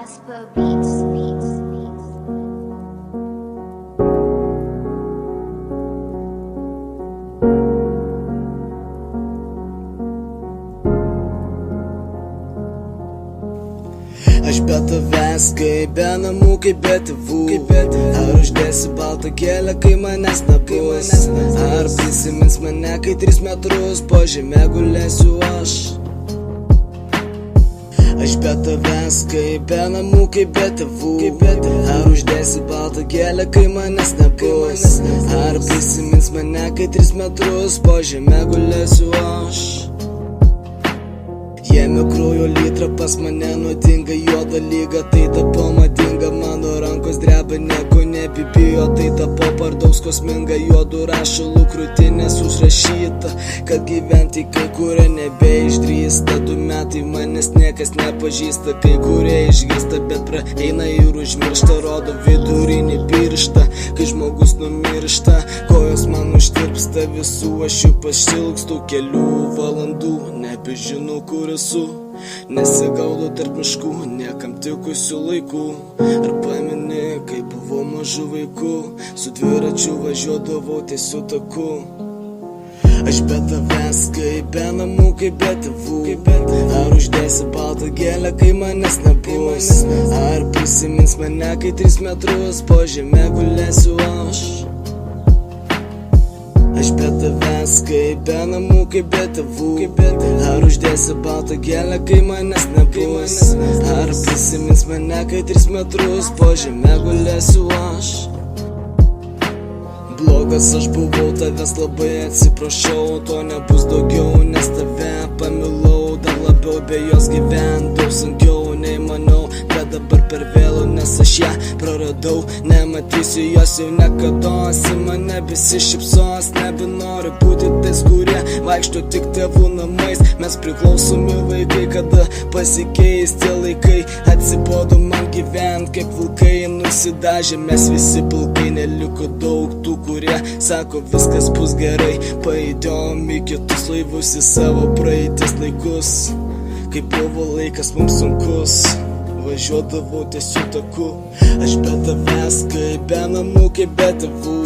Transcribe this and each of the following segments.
Casper Beats. Aš be tavęs, kaip be namų, kaip be tėvų. Ar uždėsi baltą gėlę, kai manęs nebus? Ar prisimins mane, kai 3 metrus po žeme gulėsiu aš? Aš be tavęs, kaip be namų, kaip be tėvų. Ar uždėsi baltą gėlę, kai manęs nebus? Ar prisimins mane, kai 3 metrus po žeme gulėsiu aš? Jėmė kraujo litrą, pas mane nuodinga juoda lyga. Tai tapo madinga, mano rankos dreba, nieko nebibijo. Tai tapo per daug skausminga, juodu rašalu krūtinės užrašyta, kad gyventi kai kurie nebeišdrįsta. 2 metai manęs niekas nepažįsta, kai kurie išgirsta, bet praeina ir užmiršta. Rodo vidurinį pirštą, kai žmogus numiršta, kojos man užtirpsta, visų aš jų pašilgstu. Kelių valandų nebežinau, kur esu, nesigaudau tarp miškų, niekam tikusių laikų. Ar pameni, kai buvau mažu vaiku, su dviračiu važiuodavau tiesiu taku? Aš be tavęs, kaip be namų, kaip be tėvų. Ar uždėsi baltą gėlę, kai manęs nebus? Ar prisimins mane, kai 3 metrus po žeme gulėsiu aš? Aš be tavęs, kaip be namų, kaip be tėvų. Ar uždėsi baltą gėlę, kai manęs nebus? Ar prisimins mane, kai 3 metrus po žeme gulėsiu aš? Blogas aš buvau, tavęs labai atsiprašau, to nebus daugiau, nes tave pamilau. Dar labiau be jos gyvent daug sunkiau nei maniau, bet dabar per vėlu, nes aš ją praradau. Nematysiu jos jau nekados, į mane besišypsos. Nebenoriu būti tais, kurie vaikšto tik tėvų namais. Mes priklausomi vaikai, kada pasikeis tie laikai. Atsibodo man gyvent kaip vilkai, nusidažė mes visi pilkai. Neliko daug tų, kurie sako viskas bus gerai. Paidėjom į kitus laivus, į savo praeities laikus, kai buvo laikas mums sunkus, važiuodavau tiesiu taku. Aš be tavęs, kaip be namų, kaip be tėvų.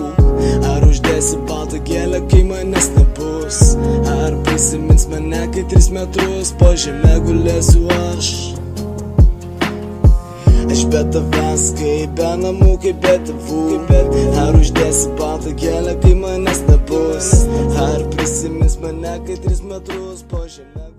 Ar uždėsi baltą gėlę, kai manęs nebus? Ar prisimins mane, kai 3 metrus po žeme gulėsiu aš? Aš be tavęs, kaip be namų, kaip be tėvų. Ar uždėsi baltą gėlę, kai manęs nebus? Ar prisimins mane, kai 3 metrus po žeme?